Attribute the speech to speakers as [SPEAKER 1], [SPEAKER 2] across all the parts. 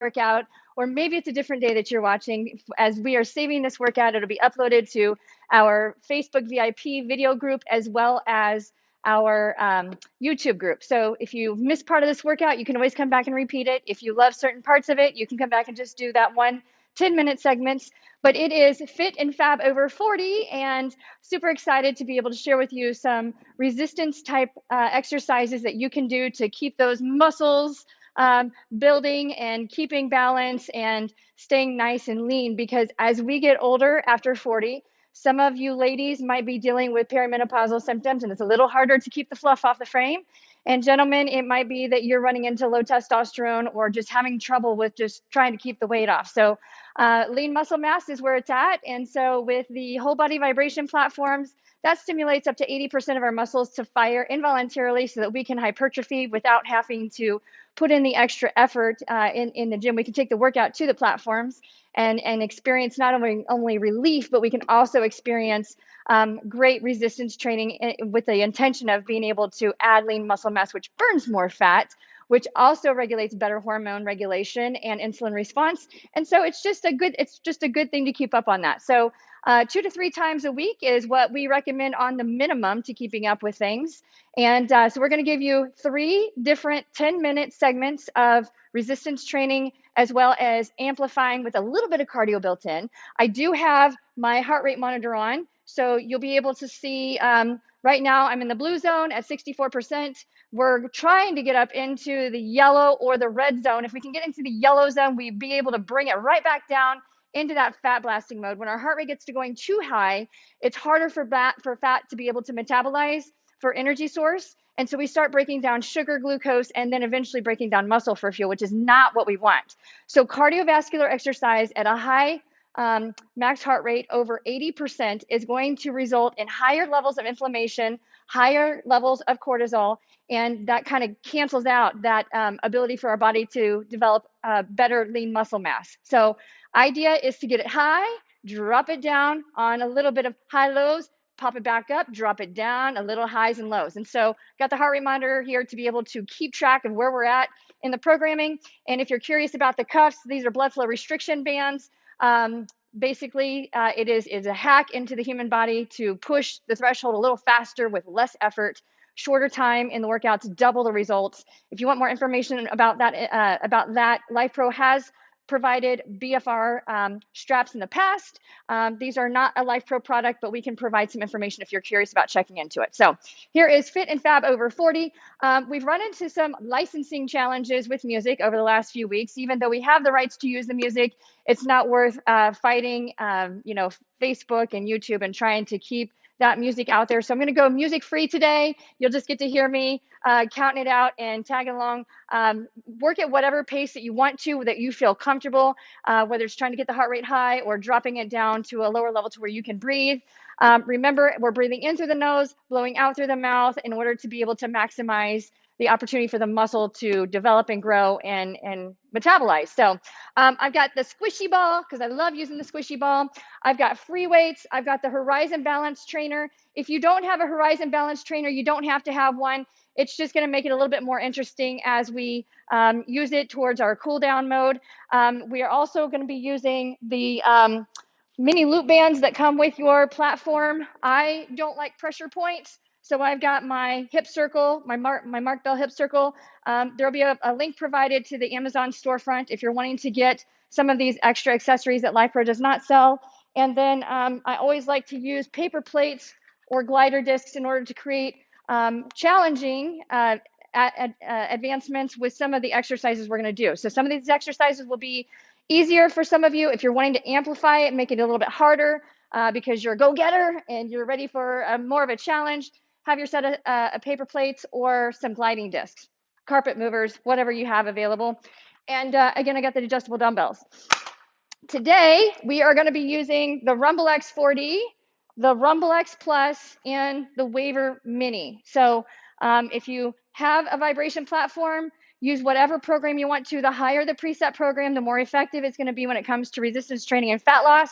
[SPEAKER 1] workout, or maybe it's a different day that you're watching. As we are saving this workout, it'll be uploaded to our Facebook VIP video group as well as our YouTube group. So if you missed part of this workout, you can always come back and repeat it. If you love certain parts of it, you can come back and just do that one 10-minute segments. But it is Fit and Fab Over 40, and super excited to be able to share with you some resistance type exercises that you can do to keep those muscles building and keeping balance and staying nice and lean. Because as we get older after 40, some of you ladies might be dealing with perimenopausal symptoms, and it's a little harder to keep the fluff off the frame. And gentlemen, it might be that you're running into low testosterone or just having trouble with just trying to keep the weight off. So lean muscle mass is where it's at. And so with the whole body vibration platforms, that stimulates up to 80% of our muscles to fire involuntarily so that we can hypertrophy without having to put in the extra effort in the gym. We can take the workout to the platforms and experience not only relief, but we can also experience great resistance training with the intention of being able to add lean muscle mass, which burns more fat, which also regulates better hormone regulation and insulin response. And so it's just a good thing to keep up on that. So 2 to 3 times a week is what we recommend on the minimum to keeping up with things. And so we're going to give you 3 different 10-minute segments of resistance training, as well as amplifying with a little bit of cardio built in. I do have my heart rate monitor on, so you'll be able to see right now I'm in the blue zone at 64%. We're trying to get up into the yellow or the red zone. If we can get into the yellow zone, we'd be able to bring it right back down into that fat blasting mode. When our heart rate gets to going too high, it's harder for fat to be able to metabolize for energy source. And so we start breaking down sugar, glucose, and then eventually breaking down muscle for fuel, which is not what we want. So cardiovascular exercise at a high max heart rate over 80% is going to result in higher levels of inflammation, higher levels of cortisol, and that kind of cancels out that ability for our body to develop better lean muscle mass. So idea is to get it high, drop it down on a little bit of high lows, pop it back up, drop it down, a little highs and lows. And so got the heart rate monitor here to be able to keep track of where we're at in the programming. And if you're curious about the cuffs, these are blood flow restriction bands. Basically, it is a hack into the human body to push the threshold a little faster with less effort, shorter time in the workouts, double the results. If you want more information about that, LifePro has provided BFR straps in the past. These are not a LifePro product, but we can provide some information if you're curious about checking into it. So here is Fit and Fab Over 40. We've run into some licensing challenges with music over the last few weeks. Even though we have the rights to use the music, it's not worth fighting, Facebook and YouTube and trying to keep that music out there. So I'm going to go music free today. You'll just get to hear me counting it out and tagging along. Work at whatever pace that you want to, that you feel comfortable, whether it's trying to get the heart rate high or dropping it down to a lower level to where you can breathe. Remember, we're breathing in through the nose, blowing out through the mouth in order to be able to maximize the opportunity for the muscle to develop and grow and metabolize. So I've got the squishy ball because I love using the squishy ball. I've got free weights. I've got the Horizon Balance Trainer. If you don't have a Horizon Balance Trainer, you don't have to have one. It's just going to make it a little bit more interesting as we use it towards our cool down mode. We are also going to be using the mini loop bands that come with your platform. I don't like pressure points, so I've got my hip circle, my Mark Bell hip circle. There'll be a link provided to the Amazon storefront if you're wanting to get some of these extra accessories that LifePro does not sell. And then I always like to use paper plates or glider discs in order to create challenging advancements with some of the exercises we're going to do. So some of these exercises will be easier for some of you if you're wanting to amplify it, make it a little bit harder because you're a go-getter and you're ready for more of a challenge. Have your set of paper plates or some gliding discs, carpet movers, whatever you have available. And again, I got the adjustable dumbbells. Today, we are going to be using the Rumble X4D, the Rumble X Plus, and the Waver Mini. So if you have a vibration platform, use whatever program you want to. The higher the preset program, the more effective it's going to be when it comes to resistance training and fat loss.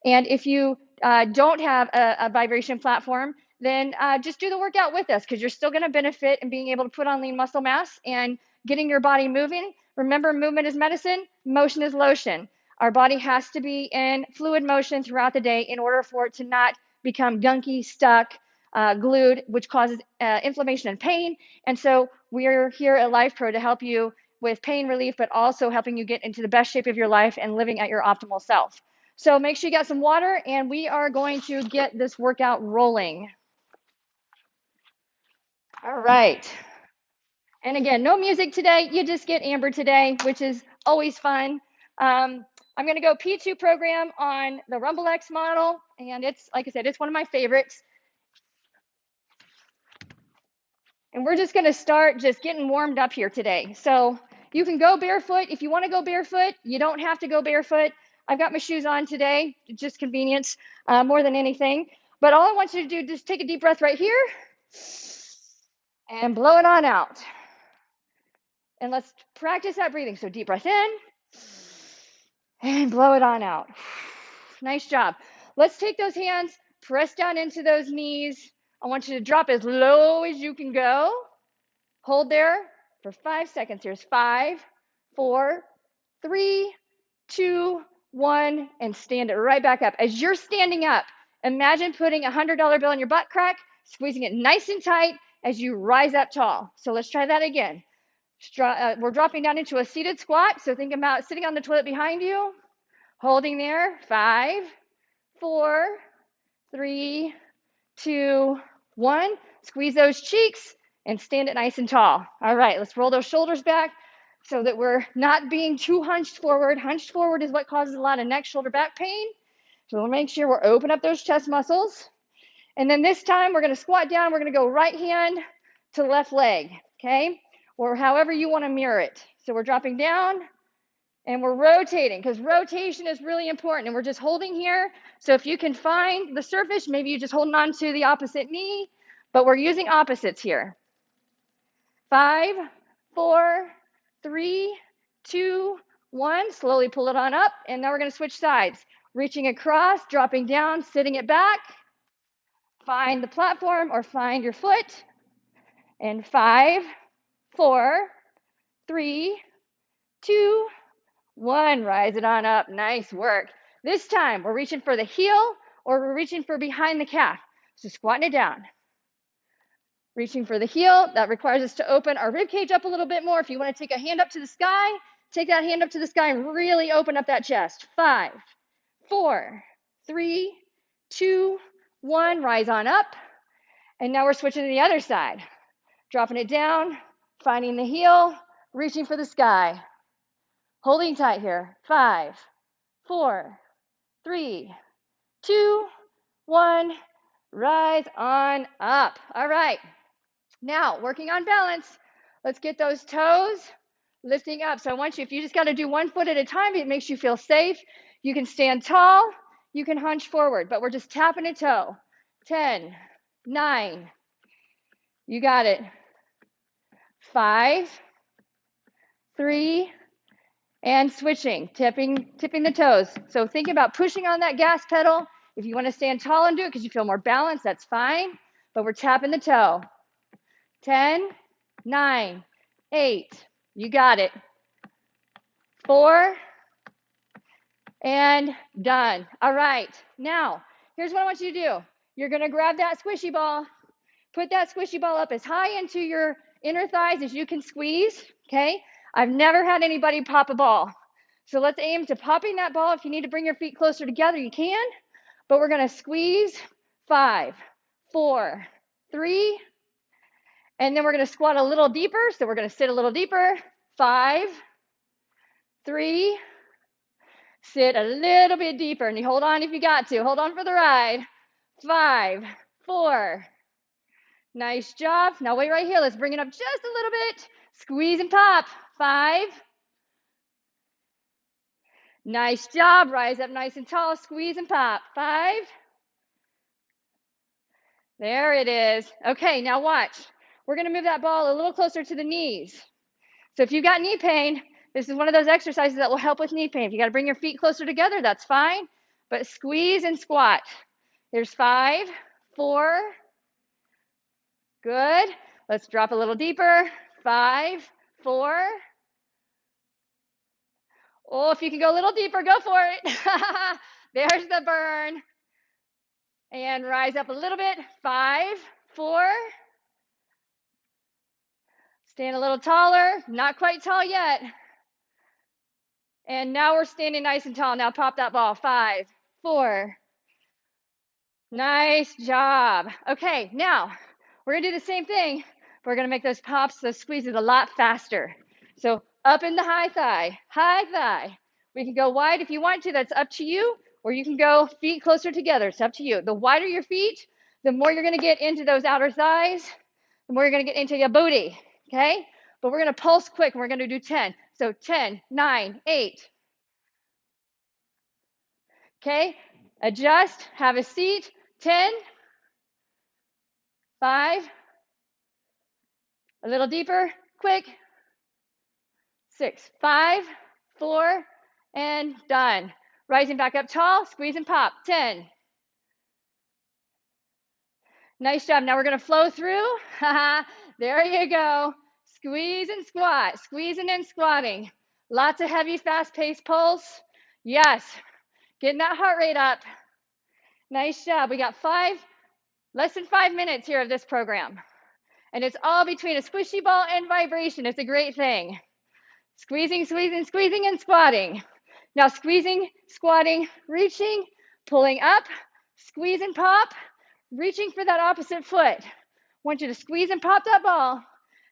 [SPEAKER 1] And if you don't have a vibration platform, then just do the workout with us because you're still going to benefit in being able to put on lean muscle mass and getting your body moving. Remember, movement is medicine, motion is lotion. Our body has to be in fluid motion throughout the day in order for it to not become gunky, stuck, glued, which causes inflammation and pain. And so we're here at Life Pro to help you with pain relief, but also helping you get into the best shape of your life and living at your optimal self. So make sure you got some water, and we are going to get this workout rolling. All right. And again, no music today. You just get Amber today, which is always fun. I'm going to go P2 program on the Rumble X model. And it's, like I said, it's one of my favorites. And we're just going to start just getting warmed up here today. So you can go barefoot. If you want to go barefoot, you don't have to go barefoot. I've got my shoes on today, just convenience more than anything. But all I want you to do, just take a deep breath right here and blow it on out. And let's practice that breathing. So deep breath in and blow it on out. Nice job. Let's take those hands, press down into those knees. I want you to drop as low as you can go. Hold there for 5 seconds. Here's 5, 4, 3, 2, 1, and stand it right back up. As you're standing up, imagine putting a $100 bill in your butt crack, squeezing it nice and tight as you rise up tall. So let's try that again. We're dropping down into a seated squat. So think about sitting on the toilet behind you, holding there. 5, 4, 3, 2, 1. Squeeze those cheeks and stand it nice and tall. All right, let's roll those shoulders back so that we're not being too hunched forward. Hunched forward is what causes a lot of neck, shoulder, back pain. So we'll make sure we're open up those chest muscles. And then this time we're going to squat down. We're going to go right hand to left leg, okay? Or however you want to mirror it. So we're dropping down and we're rotating, because rotation is really important. And we're just holding here. So if you can find the surface, maybe you're just holding on to the opposite knee, but we're using opposites here. 5, 4, 3, 2, 1. Slowly pull it on up. And now we're going to switch sides. Reaching across, dropping down, sitting it back. Find the platform or find your foot. And 5, 4, 3, 2, 1. Rise it on up. Nice work. This time we're reaching for the heel or we're reaching for behind the calf. So squatting it down. Reaching for the heel. That requires us to open our rib cage up a little bit more. If you want to take a hand up to the sky, take that hand up to the sky and really open up that chest. 5, 4, 3, 2, 1. Rise on up. And now we're switching to the other side. Dropping it down, finding the heel, reaching for the sky. Holding tight here. 5, 4, 3, 2, 1. Rise on up. All right. Now, working on balance. Let's get those toes lifting up. So I want you, if you just got to do 1 foot at a time, it makes you feel safe. You can stand tall. You can hunch forward, but we're just tapping a toe. 10, 9. You got it. 5, 3, and switching, tipping the toes. So think about pushing on that gas pedal. If you want to stand tall and do it because you feel more balanced, that's fine. But we're tapping the toe. 10, 9, 8. You got it. 4, and done. All right. Now, here's what I want you to do. You're going to grab that squishy ball. Put that squishy ball up as high into your inner thighs as you can squeeze, okay? I've never had anybody pop a ball. So let's aim to popping that ball. If you need to bring your feet closer together, you can. But we're going to squeeze. 5, 4, 3. And then we're going to squat a little deeper. So we're going to sit a little deeper. 5, 3. Sit a little bit deeper. And you hold on if you got to. Hold on for the ride. 5, 4. Nice job. Now wait right here. Let's bring it up just a little bit. Squeeze and pop. 5. Nice job. Rise up nice and tall. Squeeze and pop. 5. There it is. Okay, now watch. We're going to move that ball a little closer to the knees. So if you've got knee pain, this is one of those exercises that will help with knee pain. If you got to bring your feet closer together, that's fine. But squeeze and squat. There's 5, 4. Good. Let's drop a little deeper. 5, 4. Oh, if you can go a little deeper, go for it. There's the burn. And rise up a little bit. 5, 4. Stand a little taller. Not quite tall yet. And now we're standing nice and tall. Now pop that ball. 5, 4. Nice job. Okay, now we're gonna do the same thing. We're gonna make those pops, those squeezes a lot faster. So up in the high thigh, high thigh. We can go wide if you want to, that's up to you, or you can go feet closer together, it's up to you. The wider your feet, the more you're gonna get into those outer thighs, the more you're gonna get into your booty, okay? But we're gonna pulse quick, and we're gonna do 10. So 10, 9, 8. Okay, adjust, have a seat. 10, 5, a little deeper, quick. 6, 5, 4, and done. Rising back up tall, squeeze and pop. 10. Nice job. Now we're going to flow through. There you go. Squeeze and squat, squeezing and squatting. Lots of heavy, fast-paced pulse. Yes, getting that heart rate up. Nice job. We got less than 5 minutes here of this program. And it's all between a squishy ball and vibration. It's a great thing. Squeezing, squeezing, squeezing, and squatting. Now squeezing, squatting, reaching, pulling up, squeeze and pop, reaching for that opposite foot. I want you to squeeze and pop that ball.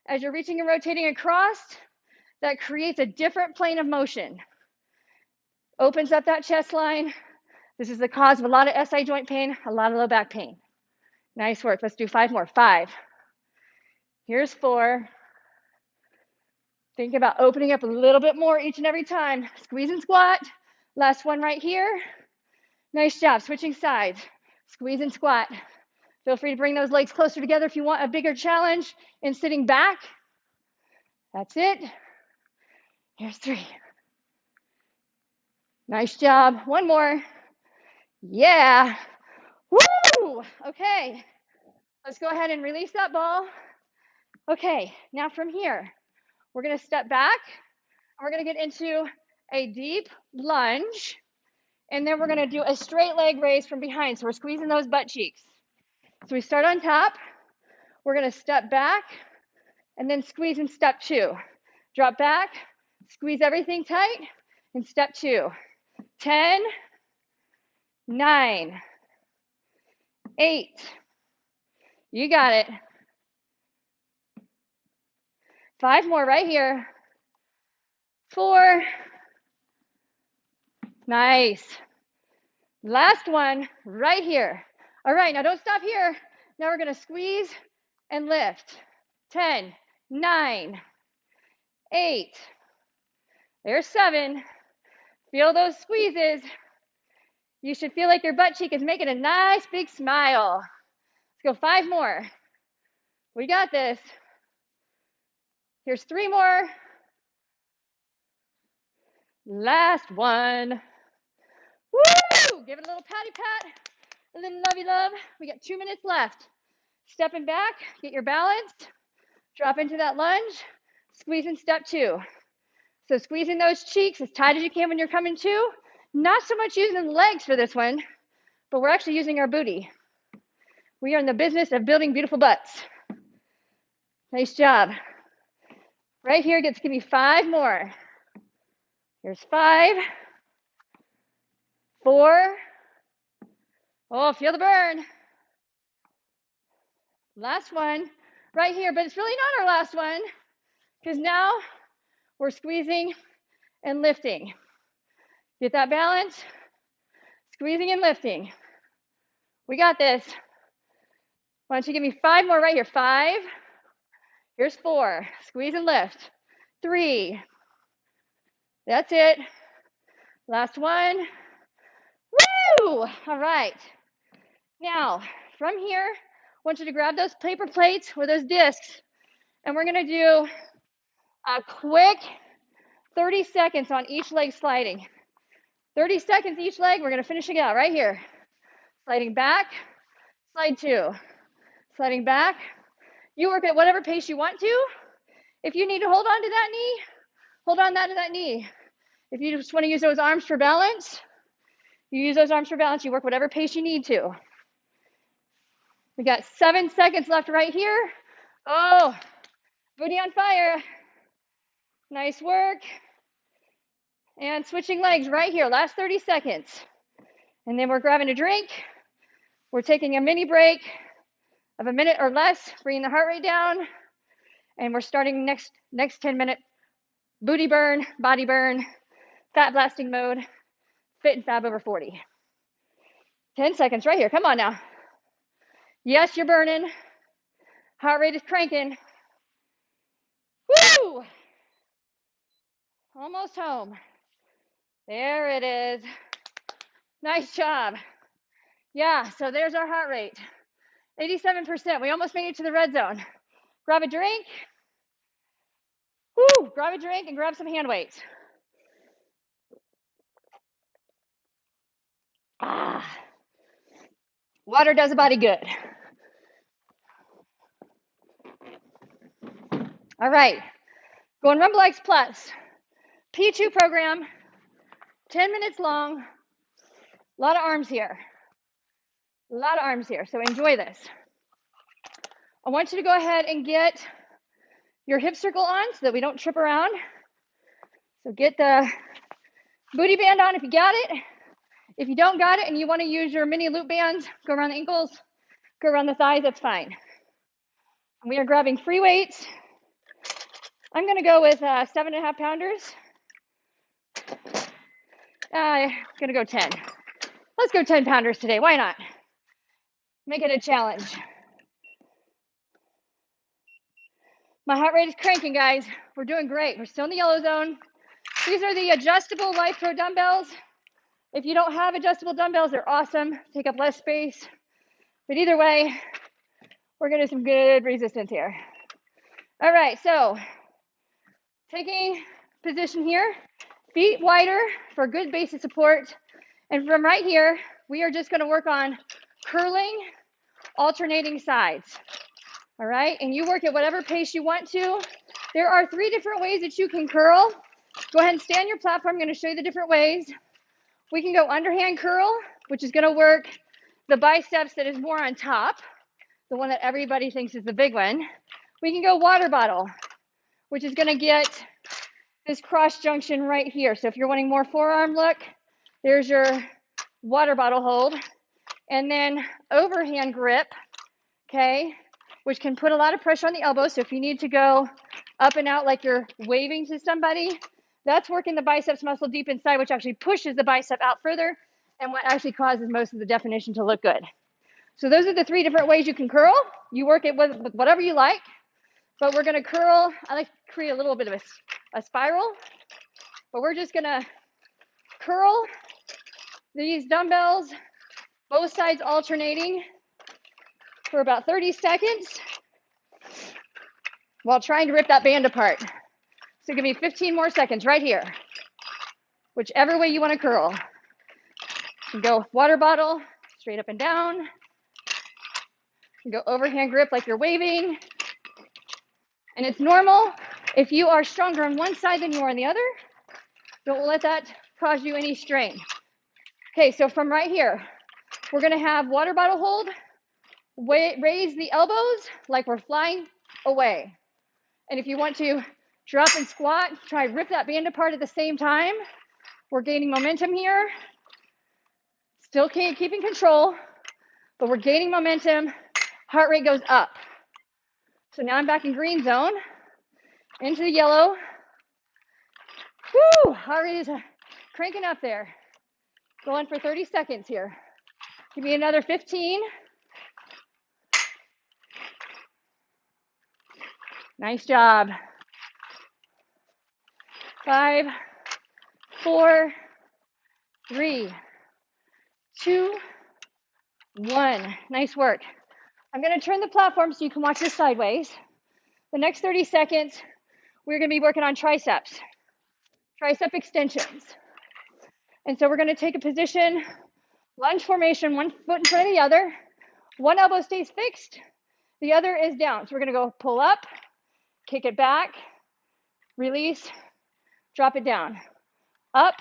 [SPEAKER 1] As you're reaching and rotating across, that creates a different plane of motion. Opens up that chest line. This is the cause of a lot of SI joint pain, a lot of low back pain. Nice work. Let's do 5 more. 5. Here's 4. Think about opening up a little bit more each and every time. Squeeze and squat. Last one right here. Nice job. Switching sides. Squeeze and squat. Feel free to bring those legs closer together if you want a bigger challenge in sitting back. That's it. Here's 3. Nice job. One more. Yeah. Woo! Okay. Let's go ahead and release that ball. Okay. Now from here, we're going to step back. We're going to get into a deep lunge. And then we're going to do a straight leg raise from behind. So we're squeezing those butt cheeks. So we start on top. We're going to step back and then squeeze in step 2. Drop back, squeeze everything tight, and step 2. 10, 9, 8. You got it. 5 more right here. 4. Nice. Last one right here. All right, now don't stop here. Now we're going to squeeze and lift. 10, 9, 8. There's 7. Feel those squeezes. You should feel like your butt cheek is making a nice big smile. Let's go 5 more. We got this. Here's 3 more. Last one. Woo! Give it a little patty pat, a little lovey love. We got 2 minutes left. Stepping back, get your balance. Drop into that lunge. Squeeze in step 2. So squeezing those cheeks as tight as you can when you're coming to. Not so much using the legs for this one, but we're actually using our booty. We are in the business of building beautiful butts. Nice job. Right here gets to give me 5 more. Here's 5, 4. Oh, feel the burn. Last one right here, but it's really not our last one because now we're squeezing and lifting. Get that balance, squeezing and lifting. We got this. Why don't you give me 5 more right here? 5. Here's 4. Squeeze and lift. 3. That's it. Last one. Woo! All right. Now, from here, I want you to grab those paper plates or those discs, and we're going to do a quick 30 seconds on each leg sliding. 30 seconds each leg. We're going to finish it out right here. Sliding back, slide 2. Sliding back. You work at whatever pace you want to. If you need to hold on to that knee, hold on to that knee. If you just want to use those arms for balance, you use those arms for balance. You work whatever pace you need to. We got 7 seconds left right here. Oh, booty on fire. Nice work. And switching legs right here, last 30 seconds. And then we're grabbing a drink. We're taking a mini break of a minute or less, bringing the heart rate down. And we're starting next 10-minute booty burn, body burn, fat blasting mode, Fit and Fab over 40. 10 seconds right here. Come on now. Yes, you're burning. Heart rate is cranking. Woo! Almost home. There it is. Nice job. Yeah, so there's our heart rate. 87%. We almost made it to the red zone. Grab a drink. Woo! Grab a drink and grab some hand weights. Water does a body good. All right. Going Rumble X Plus. P2 program. 10 minutes long. A lot of arms here. A lot of arms here. So enjoy this. I want you to go ahead and get your hip circle on so that we don't trip around. So get the booty band on if you got it. If you don't got it and you want to use your mini loop bands, go around the ankles, go around the thighs, that's fine. We are grabbing free weights. I'm going to go with 7.5 pounders. I'm going to go 10. Let's go 10 pounders today. Why not? Make it a challenge. My heart rate is cranking, guys. We're doing great. We're still in the yellow zone. These are the adjustable Life Pro dumbbells. If you don't have adjustable dumbbells, they're awesome. Take up less space. But either way, we're getting some good resistance here. All right, so taking position here, feet wider for good base of support. And from right here, we are just going to work on curling, alternating sides. All right, and you work at whatever pace you want to. There are 3 different ways that you can curl. Go ahead and stay on your platform. I'm going to show you the different ways. We can go underhand curl, which is going to work the biceps that is more on top, the one that everybody thinks is the big one. We can go water bottle, which is going to get this cross junction right here. So if you're wanting more forearm look, there's your water bottle hold. And then overhand grip, okay, which can put a lot of pressure on the elbow. So if you need to go up and out like you're waving to somebody, that's working the biceps muscle deep inside, which actually pushes the bicep out further and what actually causes most of the definition to look good. So those are the 3 different ways you can curl. You work it with whatever you like, but we're going to curl. I like to create a little bit of a spiral, but we're just going to curl these dumbbells, both sides alternating for about 30 seconds while trying to rip that band apart. So give me 15 more seconds right here. Whichever way you want to curl. You can go water bottle, straight up and down. You can go overhand grip like you're waving. And it's normal if you are stronger on one side than you are on the other. Don't let that cause you any strain. Okay, so from right here, we're going to have water bottle hold. Raise the elbows like we're flying away. And if you want to drop and squat, try and rip that band apart at the same time. We're gaining momentum here. Still keeping control, but we're gaining momentum. Heart rate goes up. So now I'm back in green zone, into the yellow. Woo! Heart rate is cranking up there. Going for 30 seconds here. Give me another 15. Nice job. 5, 4, 3, 2, 1. Nice work. I'm going to turn the platform so you can watch this sideways. The next 30 seconds, we're going to be working on triceps, tricep extensions. And so we're going to take a position, lunge formation, one foot in front of the other. One elbow stays fixed, the other is down. So we're going to go pull up, kick it back, release, drop it down. up,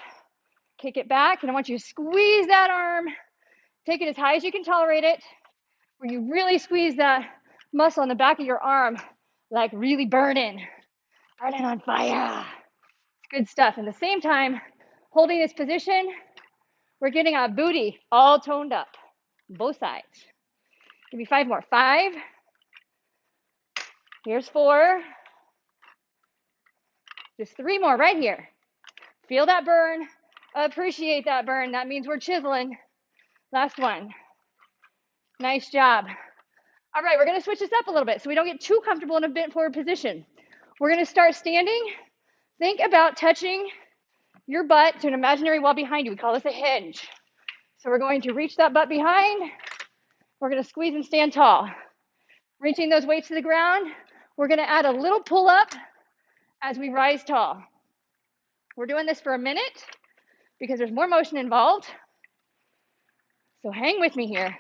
[SPEAKER 1] kick it back, and I want you to squeeze that arm. Take it as high as you can tolerate it, where you really squeeze that muscle in the back of your arm, like really burning on fire. It's good stuff. And at the same time, holding this position, we're getting our booty all toned up, both sides. Give me 5 more. 5. Here's 4. Just 3 more right here. Feel that burn. Appreciate that burn. That means we're chiseling. Last one. Nice job. All right, we're going to switch this up a little bit so we don't get too comfortable in a bent forward position. We're going to start standing. Think about touching your butt to an imaginary wall behind you. We call this a hinge. So we're going to reach that butt behind. We're going to squeeze and stand tall. Reaching those weights to the ground. We're going to add a little pull up as we rise tall. We're doing this for a minute because there's more motion involved. So hang with me here.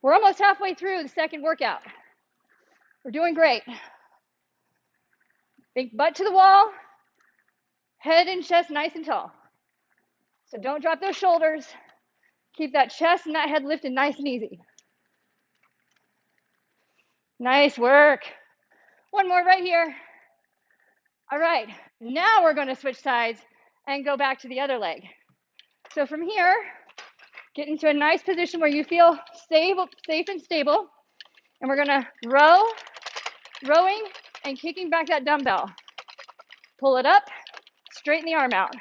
[SPEAKER 1] We're almost halfway through the second workout. We're doing great. Think butt to the wall, head and chest nice and tall. So don't drop those shoulders. Keep that chest and that head lifted nice and easy. Nice work. One more right here. All right, now we're going to switch sides and go back to the other leg. So from here, get into a nice position where you feel safe and stable. And we're going to rowing and kicking back that dumbbell. Pull it up, straighten the arm out.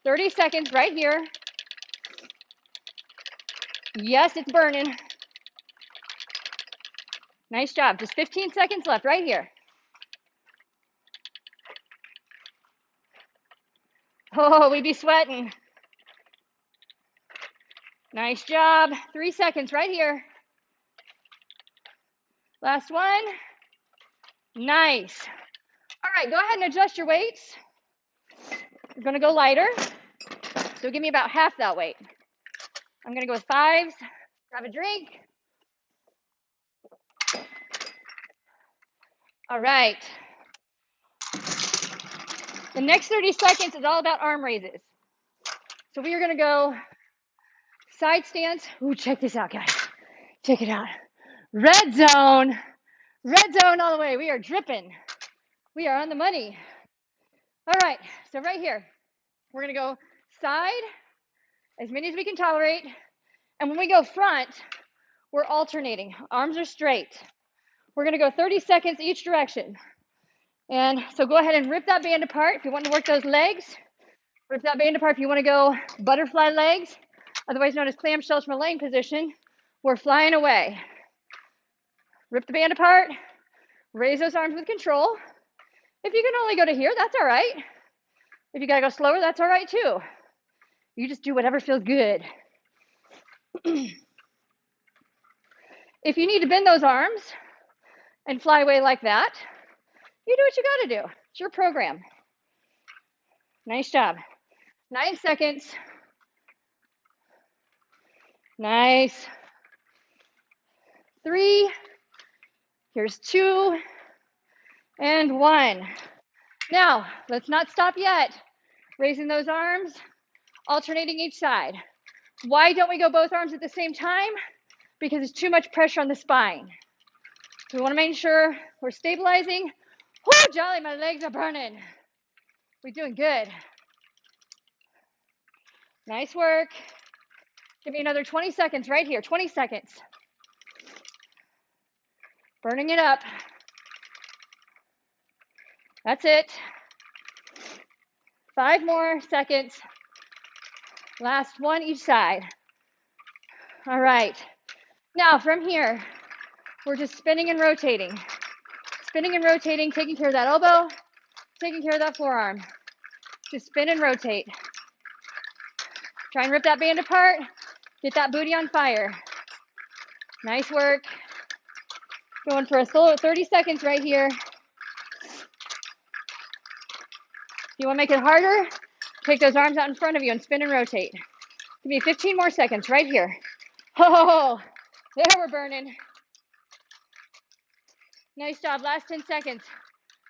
[SPEAKER 1] 30 seconds right here. Yes, it's burning. Nice job. Just 15 seconds left right here. Oh, we be sweating. Nice job. 3 seconds right here. Last one. Nice. All right, go ahead and adjust your weights. We're going to go lighter. So give me about half that weight. I'm going to go with 5s. Grab a drink. All right. The next 30 seconds is all about arm raises. So we are going to go side stance. Ooh, check this out, guys. Check it out. Red zone. Red zone all the way. We are dripping. We are on the money. All right. So right here, we're going to go side, as many as we can tolerate. And when we go front, we're alternating. Arms are straight. We're going to go 30 seconds each direction. And so go ahead and rip that band apart if you want to work those legs. Rip that band apart if you want to go butterfly legs, otherwise known as clamshells from a laying position. We're flying away. Rip the band apart. Raise those arms with control. If you can only go to here, that's all right. If you got to go slower, that's all right too. You just do whatever feels good. If you need to bend those arms and fly away like that, you do what you got to do. It's your program. Nice job. 9 seconds. Nice. 3. Here's 2 and 1. Now, let's not stop yet. Raising those arms, alternating each side. Why don't we go both arms at the same time? Because there's too much pressure on the spine. So we want to make sure we're stabilizing. Oh, jolly, my legs are burning. We're doing good. Nice work. Give me another 20 seconds right here. 20 seconds. Burning it up. That's it. 5 more seconds. Last one each side. All right. Now from here, we're just spinning and rotating. Spinning and rotating, taking care of that elbow, taking care of that forearm. Just spin and rotate. Try and rip that band apart. Get that booty on fire. Nice work. Going for a slow 30 seconds right here. If you want to make it harder, take those arms out in front of you and spin and rotate. Give me 15 more seconds right here. Oh, there we're burning. Nice job. Last 10 seconds.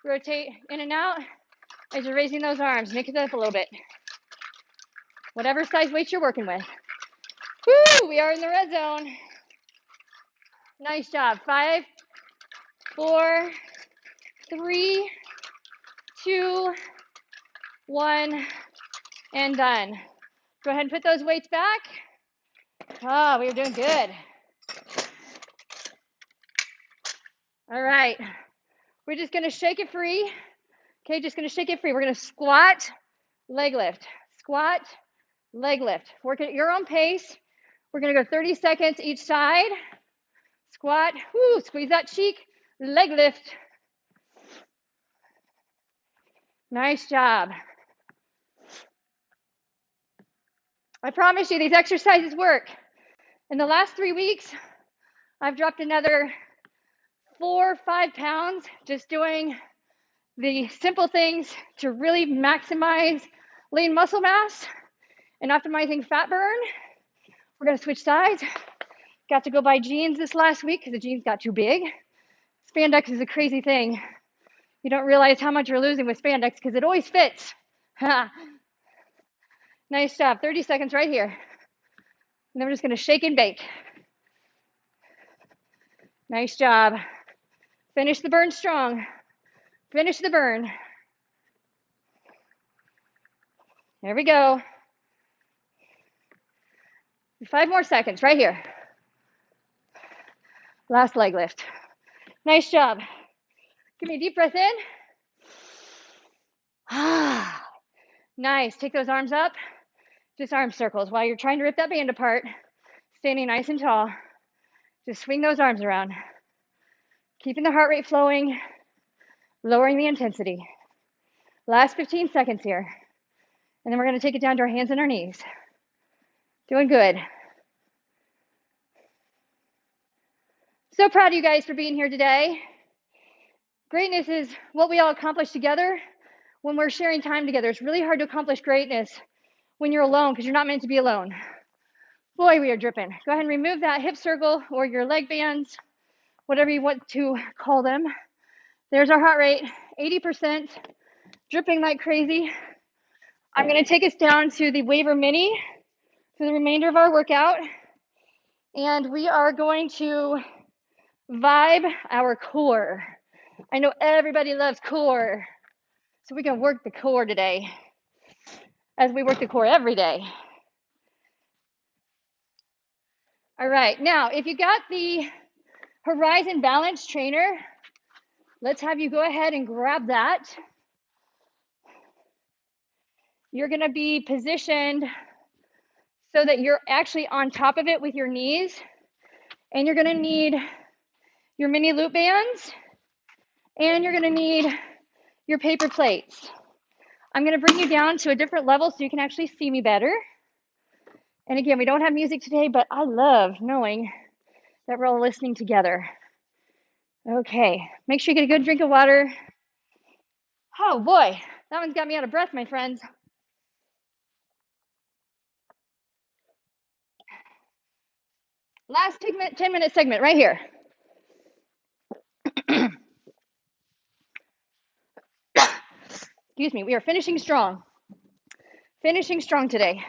[SPEAKER 1] Rotate in and out. as you're raising those arms. Mix it up a little bit. Whatever size weight you're working with. Woo, we are in the red zone. Nice job. 5, 4, 3, 2, 1, and done. Go ahead and put those weights back. Oh, we are doing good. All right. We're just going to shake it free. Okay, just going to shake it free. We're going to squat, leg lift. Squat, leg lift. Work at your own pace. We're going to go 30 seconds each side. Squat, whoo, squeeze that cheek, leg lift. Nice job. I promise you these exercises work. In the last 3 weeks, I've dropped another 4 or 5 pounds just doing the simple things to really maximize lean muscle mass and optimizing fat burn. We're going to switch sides. Got to go buy jeans this last week because the jeans got too big. Spandex is a crazy thing. You don't realize how much you're losing with spandex because it always fits. Nice job. 30 seconds right here. And then we're just going to shake and bake. Nice job. Finish the burn strong. Finish the burn. There we go. 5 more seconds right here. Last leg lift. Nice job. Give me a deep breath in. Nice. Take those arms up. Just arm circles while you're trying to rip that band apart. Standing nice and tall. Just swing those arms around. Keeping the heart rate flowing. Lowering the intensity. Last 15 seconds here. And then we're going to take it down to our hands and our knees. Doing good. So proud of you guys for being here today. Greatness is what we all accomplish together when we're sharing time together. It's really hard to accomplish greatness when you're alone because you're not meant to be alone. Boy, we are dripping. Go ahead and remove that hip circle or your leg bands, whatever you want to call them. There's our heart rate, 80%, dripping like crazy. I'm going to take us down to the Waver Mini for the remainder of our workout. And we are going to vibe our core. I know everybody loves core. So we're going to work the core today as we work the core every day. All right. Now, if you got the Horizon Balance Trainer, let's have you go ahead and grab that. You're going to be positioned so that you're actually on top of it with your knees. And you're going to need your mini loop bands. And you're going to need your paper plates. I'm going to bring you down to a different level so you can actually see me better. And again, we don't have music today, but I love knowing that we're all listening together. Okay, make sure you get a good drink of water. Oh boy, that one's got me out of breath, my friends. Last 10-minute segment right here. Excuse me, we are finishing strong. Finishing strong today.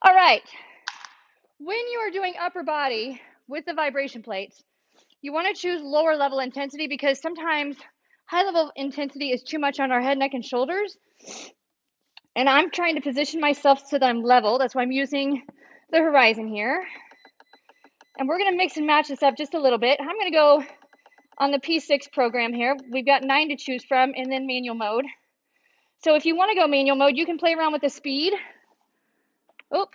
[SPEAKER 1] All right, when you are doing upper body with the vibration plates, you want to choose lower level intensity because sometimes high level intensity is too much on our head, neck, and shoulders. And I'm trying to position myself so that I'm level. That's why I'm using the Horizon here. And we're going to mix and match this up just a little bit. I'm going to go on the P6 program here. We've got 9 to choose from and then manual mode. So if you want to go manual mode, you can play around with the speed. Oh,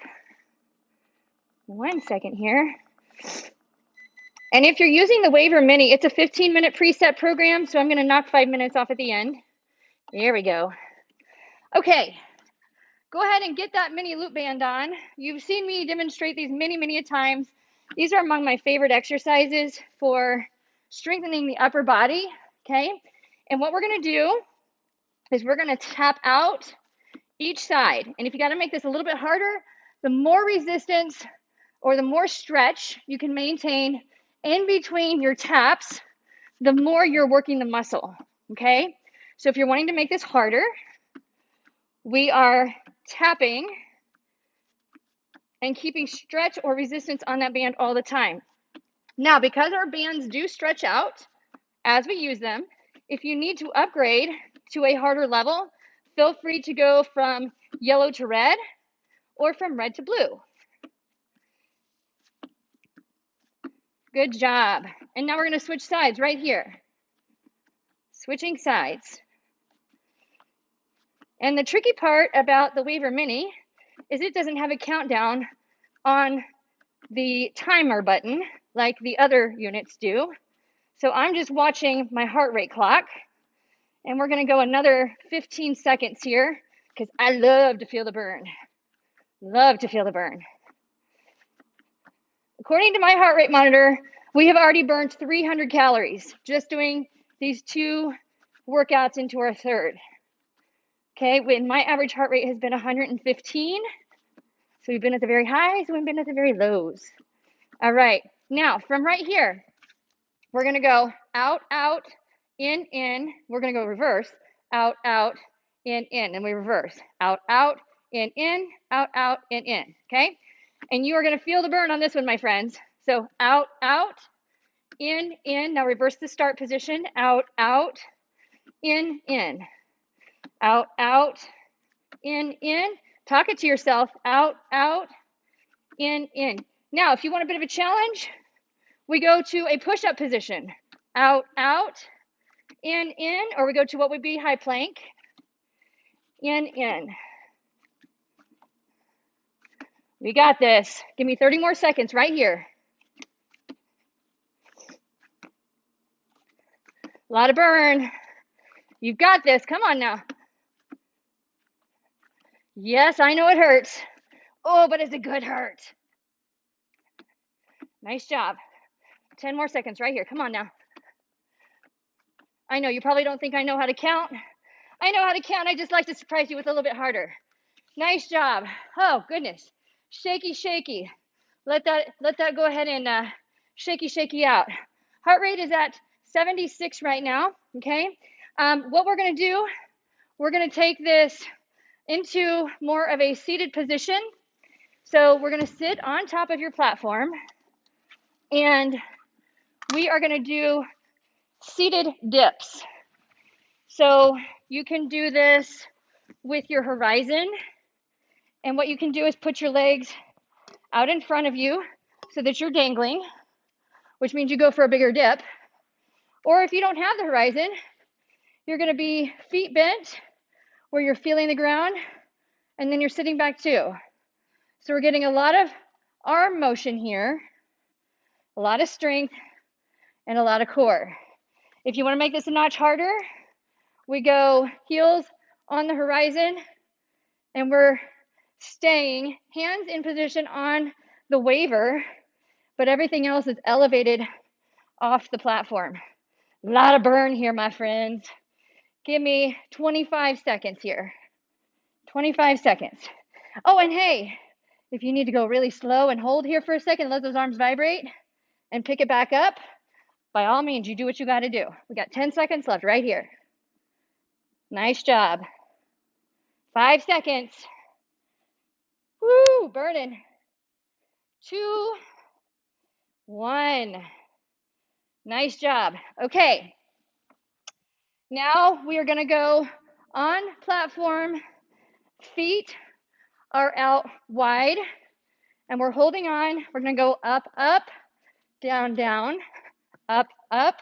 [SPEAKER 1] 1 second here. And if you're using the Waver Mini, it's a 15-minute preset program, so I'm going to knock 5 minutes off at the end. There we go. Okay, go ahead and get that mini loop band on. You've seen me demonstrate these many times. These are among my favorite exercises for strengthening the upper body, okay? And what we're going to do is we're going to tap out each side. And if you got to make this a little bit harder, the more resistance or the more stretch you can maintain in between your taps, the more you're working the muscle, okay? So if you're wanting to make this harder, we are tapping and keeping stretch or resistance on that band all the time. Now, because our bands do stretch out as we use them, if you need to upgrade to a harder level, feel free to go from yellow to red or from red to blue. Good job. And now we're going to switch sides right here. Switching sides. And the tricky part about the Waver Mini is it doesn't have a countdown on the timer button like the other units do. So I'm just watching my heart rate clock, and we're going to go another 15 seconds here because I love to feel the burn. Love to feel the burn. According to my heart rate monitor, we have already burned 300 calories just doing these 2 workouts into our third. Okay, when my average heart rate has been 115, so we've been at the very highs, we've been at the very lows. All right, now from right here, we're gonna go out, out, in, we're gonna go reverse, out, out, in, and we reverse, out, out, in, out, out, in, okay? And you are gonna feel the burn on this one, my friends. So out, out, in, now reverse the start position, out, out, in, out, out, in, talk it to yourself, out, out, in. Now, if you want a bit of a challenge, we go to a push-up position, out, out, in, or we go to what would be high plank, in. We got this. Give me 30 more seconds right here. A lot of burn. You've got this. Come on now. Yes, I know it hurts. Oh, but it's a good hurt. Nice job. 10 more seconds right here. Come on now. I know you probably don't think I know how to count. I know how to count. I just like to surprise you with a little bit harder. Nice job. Oh, goodness. Shaky, shaky. Let that go ahead and shaky out. Heart rate is at 76 right now, okay? What we're going to do, we're going to take this into more of a seated position. So we're going to sit on top of your platform, and we are going to do seated dips. So you can do this with your horizon, and what you can do is put your legs out in front of you so that you're dangling, which means you go for a bigger dip. Or if you don't have the horizon, you're going to be feet bent where you're feeling the ground, and then you're sitting back too. So we're getting a lot of arm motion here, a lot of strength, and a lot of core. If you want to make this a notch harder, we go heels on the horizon, and we're staying hands in position on the Waver, but everything else is elevated off the platform. A lot of burn here, my friends. Give me 25 seconds here. 25 seconds. Oh, and hey, if you need to go really slow and hold here for a second, let those arms vibrate and pick it back up, by all means, you do what you got to do. We got 10 seconds left right here. Nice job. 5 seconds. Woo, burning. 2, 1. Nice job. Okay. Now we are going to go on platform. Feet are out wide, and we're holding on. We're going to go up, up, down, down, up, up,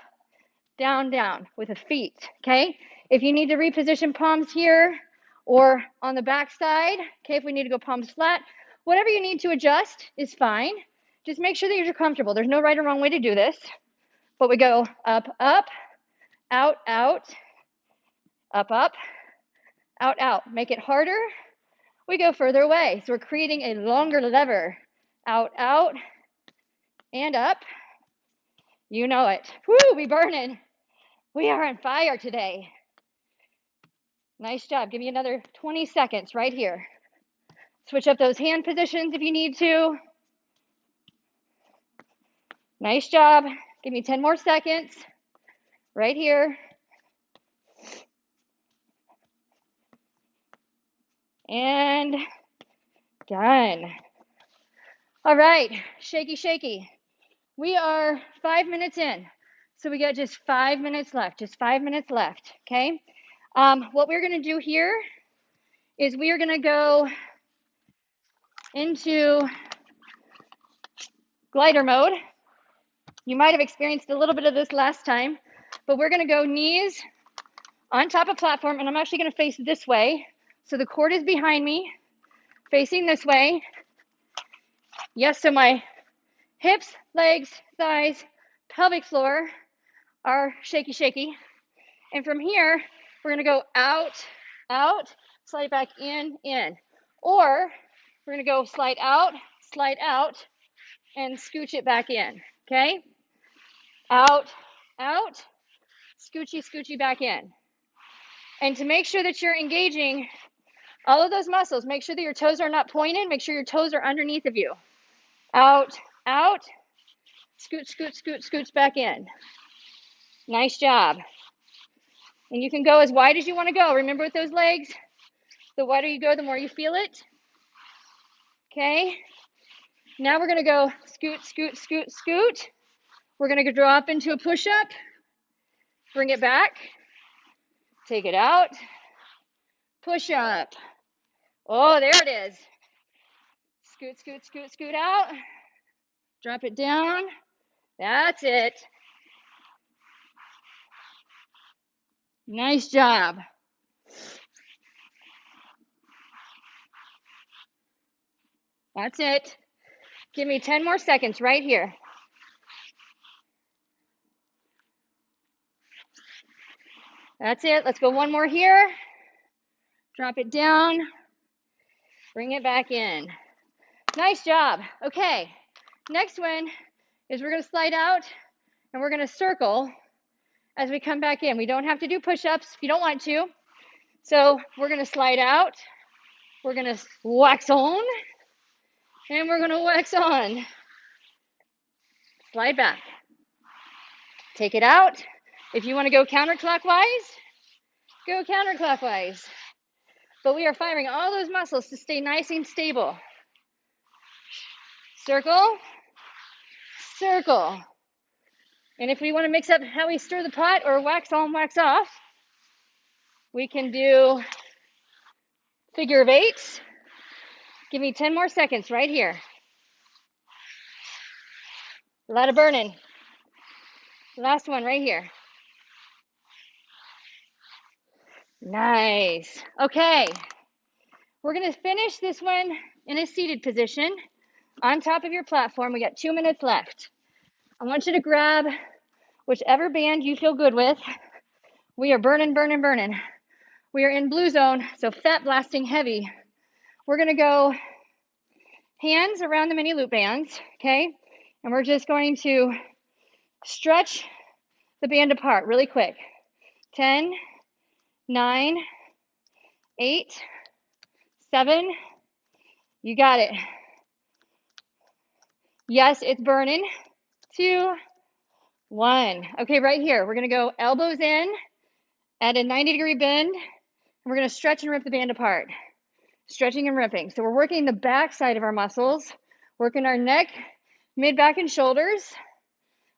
[SPEAKER 1] down, down with the feet, okay? If you need to reposition palms here or on the back side, okay, if we need to go palms flat, whatever you need to adjust is fine. Just make sure that you're comfortable. There's no right or wrong way to do this, but we go up, up, out, out, up, up, out, out. Make it harder. We go further away. So we're creating a longer lever. Out, out, and up. You know it. Woo, we burning. We are on fire today. Nice job. Give me another 20 seconds right here. Switch up those hand positions if you need to. Nice job. Give me 10 more seconds right here. And done. All right, shaky, shaky. We are 5 minutes in. So we got just 5 minutes left, just 5 minutes left, okay? What we're gonna do here is we are gonna go into glider mode. You might have experienced a little bit of this last time, but we're gonna go knees on top of platform, and I'm actually gonna face this way. So the cord is behind me, facing this way. Yes, so my hips, legs, thighs, pelvic floor are shaky, shaky. And from here, we're gonna go out, out, slide back in. Or we're gonna go slide out, and scooch it back in, okay? Out, out, scoochy, scoochy back in. And to make sure that you're engaging all of those muscles, make sure that your toes are not pointed, make sure your toes are underneath of you. Out, out, scooch, scooch, scooch, scooch back in. Nice job. And you can go as wide as you want to go. Remember with those legs, the wider you go, the more you feel it. Okay. Now we're going to go scoot, scoot, scoot, scoot. We're going to drop into a push-up. Bring it back. Take it out. Push up. Oh, there it is. Scoot, scoot, scoot, scoot out. Drop it down. That's it. Nice job. That's it. Give me 10 more seconds right here. That's it. Let's go one more here. Drop it down. Bring it back in. Nice job. Okay. Next one is we're going to slide out and we're going to circle as we come back in. We don't have to do push-ups if you don't want to. So we're going to slide out. We're going to wax on. And we're going to wax on. Slide back. Take it out. If you want to go counterclockwise, go counterclockwise. But we are firing all those muscles to stay nice and stable. Circle, circle. And if we want to mix up how we stir the pot or wax on, wax off, we can do figure of eights. Give me 10 more seconds right here. A lot of burning. Last one right here. Nice. Okay. We're going to finish this one in a seated position on top of your platform. We got 2 minutes left. I want you to grab whichever band you feel good with. We are burning, burning, burning. We are in blue zone, so fat blasting heavy. We're going to go hands around the mini loop bands, okay? And we're just going to stretch the band apart really quick. 10, 9, 8, 7. You got it. Yes, it's burning. 2, 1. Okay, right here, we're going to go elbows in at a 90-degree bend. And we're going to stretch and rip the band apart. Stretching and ripping. So we're working the back side of our muscles, working our neck, mid, back, and shoulders,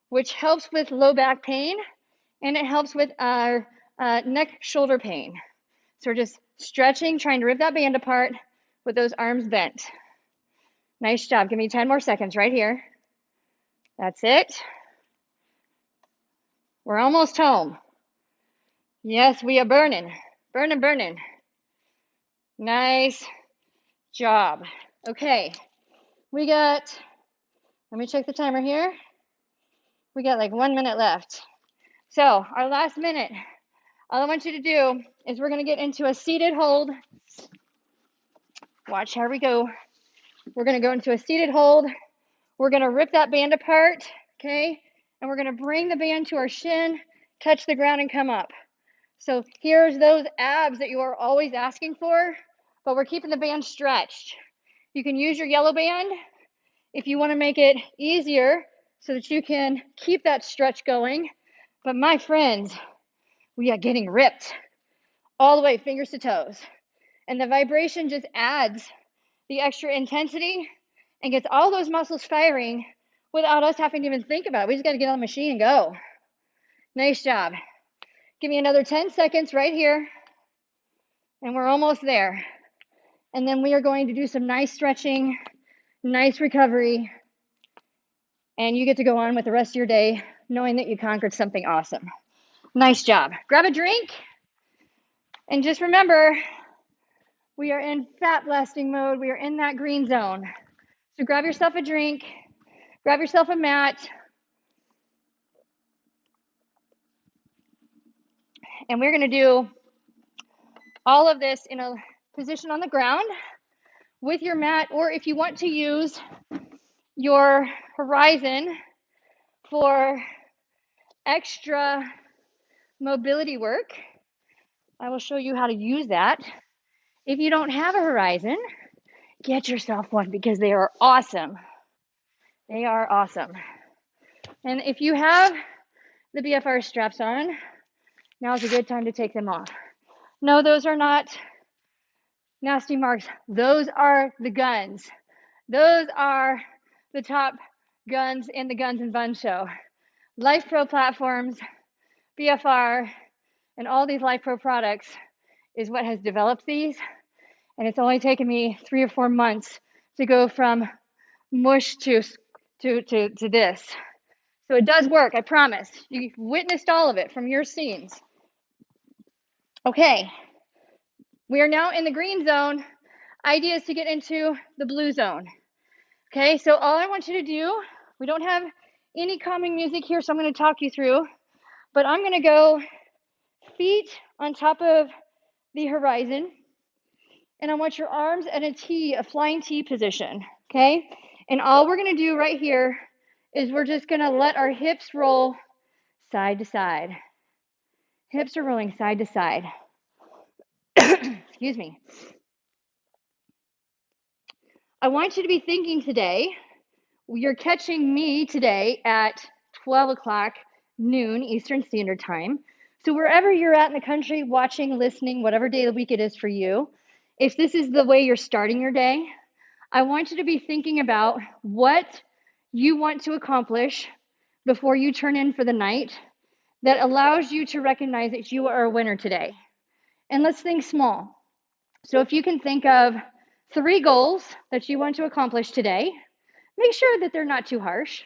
[SPEAKER 1] which helps with low back pain, and it helps with our neck, shoulder pain. So we're just stretching, trying to rip that band apart with those arms bent. Nice job. Give me 10 more seconds right here. That's it. We're almost home. Yes, we are burning. Burning, burning. Nice job. Okay. We got, let me check the timer here. We got like 1 minute left. So our last minute, all I want you to do is we're going to get into a seated hold. Watch how we go. We're going to go into a seated hold. We're going to rip that band apart, okay? And we're going to bring the band to our shin, touch the ground, and come up. So here's those abs that you are always asking for, but we're keeping the band stretched. You can use your yellow band if you want to make it easier so that you can keep that stretch going. But my friends, we are getting ripped all the way, fingers to toes. And the vibration just adds the extra intensity and gets all those muscles firing without us having to even think about it. We just got to get on the machine and go. Nice job. Give me another 10 seconds right here. And we're almost there. And then we are going to do some nice stretching, nice recovery. And you get to go on with the rest of your day knowing that you conquered something awesome. Nice job. Grab a drink. And just remember, we are in fat blasting mode. We are in that green zone. So grab yourself a drink, grab yourself a mat, and we're going to do all of this in a position on the ground with your mat, or if you want to use your horizon for extra mobility work, I will show you how to use that. If you don't have a horizon, get yourself one because they are awesome. They are awesome. And if you have the BFR straps on, now's a good time to take them off. No, those are not nasty marks. Those are the guns. Those are the top guns in the Guns and Buns show. Life Pro platforms, BFR, and all these Life Pro products is what has developed these. And it's only taken me 3 or 4 months to go from mush to this. So it does work, I promise. You've witnessed all of it from your scenes. Okay, we are now in the green zone. Idea is to get into the blue zone. Okay, so all I want you to do, we don't have any calming music here, so I'm going to talk you through, but I'm going to go feet on top of the horizon, and I want your arms at a T, a flying T position, okay? And all we're going to do right here is we're just going to let our hips roll side to side. Hips are rolling side to side. Excuse me. I want you to be thinking today, you're catching me today at 12 o'clock noon Eastern Standard Time. So wherever you're at in the country, watching, listening, whatever day of the week it is for you, if this is the way you're starting your day, I want you to be thinking about what you want to accomplish before you turn in for the night that allows you to recognize that you are a winner today. And let's think small. So if you can think of 3 goals that you want to accomplish today, make sure that they're not too harsh,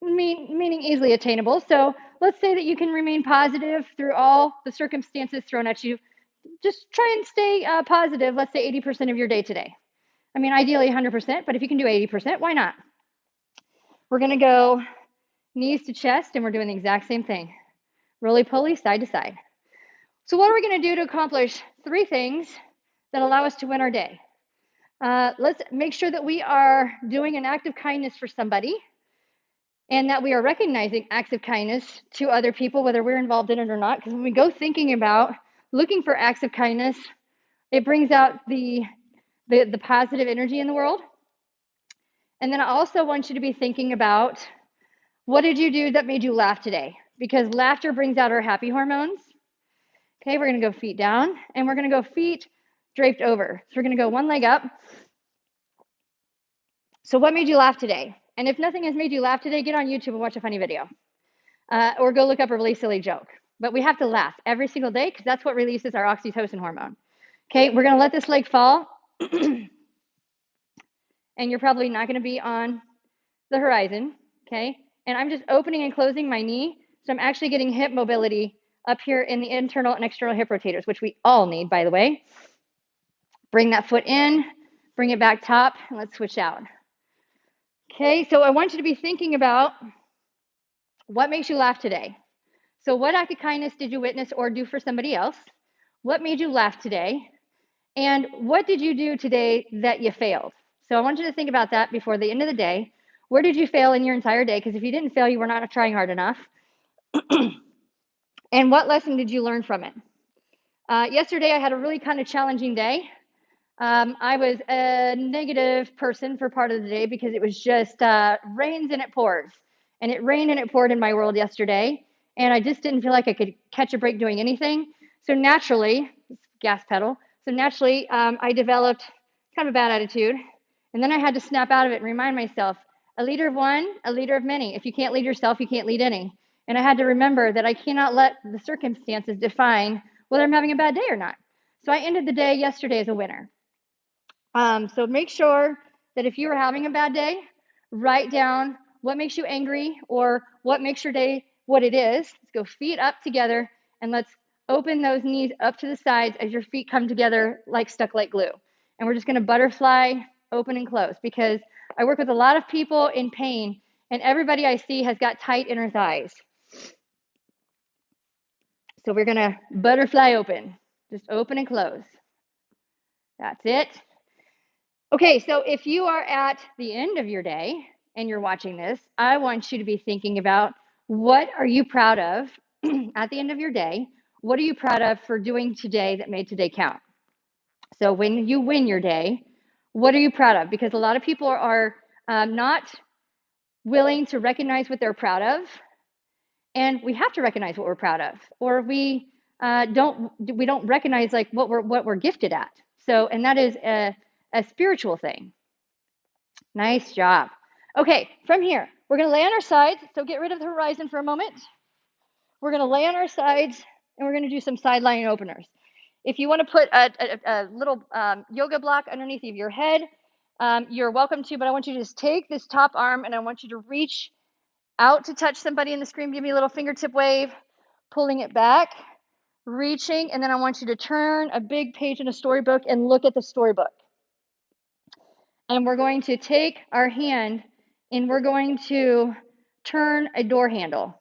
[SPEAKER 1] meaning easily attainable. So let's say that you can remain positive through all the circumstances thrown at you. Just try and stay positive, let's say 80% of your day today. I mean, ideally 100%, but if you can do 80%, why not? We're going to go knees to chest, and we're doing the exact same thing. Roly-poly, side to side. So what are we going to do to accomplish 3 things that allow us to win our day? Let's make sure that we are doing an act of kindness for somebody and that we are recognizing acts of kindness to other people, whether we're involved in it or not. Because when we go thinking about looking for acts of kindness, it brings out the positive energy in the world. And then I also want you to be thinking about, what did you do that made you laugh today? Because laughter brings out our happy hormones. Okay, we're going to go feet down, and we're going to go feet draped over. So we're going to go one leg up. So what made you laugh today? And if nothing has made you laugh today, get on YouTube and watch a funny video. Or go look up a really silly joke. But we have to laugh every single day because that's what releases our oxytocin hormone. Okay, we're going to let this leg fall. And you're probably not going to be on the horizon. Okay, and I'm just opening and closing my knee. So I'm actually getting hip mobility up here in the internal and external hip rotators, which we all need, by the way. Bring that foot in, bring it back top, and let's switch out. Okay, so I want you to be thinking about what makes you laugh today. So what act of kindness did you witness or do for somebody else? What made you laugh today? And what did you do today that you failed? So I want you to think about that before the end of the day. Where did you fail in your entire day? Because if you didn't fail, you were not trying hard enough. And what lesson did you learn from it? Yesterday, I had a really kind of challenging day. I was a negative person for part of the day because it was just rains and it pours. And it rained and it poured in my world yesterday. And I just didn't feel like I could catch a break doing anything. So naturally, gas pedal, So naturally, I developed kind of a bad attitude. And then I had to snap out of it and remind myself, a leader of one, a leader of many. If you can't lead yourself, you can't lead any. And I had to remember that I cannot let the circumstances define whether I'm having a bad day or not. So I ended the day yesterday as a winner. So make sure that if you are having a bad day, write down what makes you angry or what makes your day what it is. Let's go feet up together and let's open those knees up to the sides as your feet come together like stuck like glue. And we're just going to butterfly, open and close, because I work with a lot of people in pain and everybody I see has got tight inner thighs. So we're going to butterfly open, just open and close. That's it. Okay, so if you are at the end of your day and you're watching this, I want you to be thinking about, what are you proud of at the end of your day? What are you proud of for doing today that made today count? So when you win your day, what are you proud of? Because a lot of people are not willing to recognize what they're proud of, and we have to recognize what we're proud of, or we don't recognize like what we're gifted at. So, and that is a spiritual thing. Nice job. Okay, from here, we're going to lay on our sides. So get rid of the horizon for a moment. We're going to lay on our sides, and we're going to do some side lying openers. If you want to put a little yoga block underneath of your head, you're welcome to, but I want you to just take this top arm, and I want you to reach out to touch somebody in the screen. Give me a little fingertip wave, pulling it back, reaching, and then I want you to turn a big page in a storybook and look at the storybook. And we're going to take our hand and we're going to turn a door handle.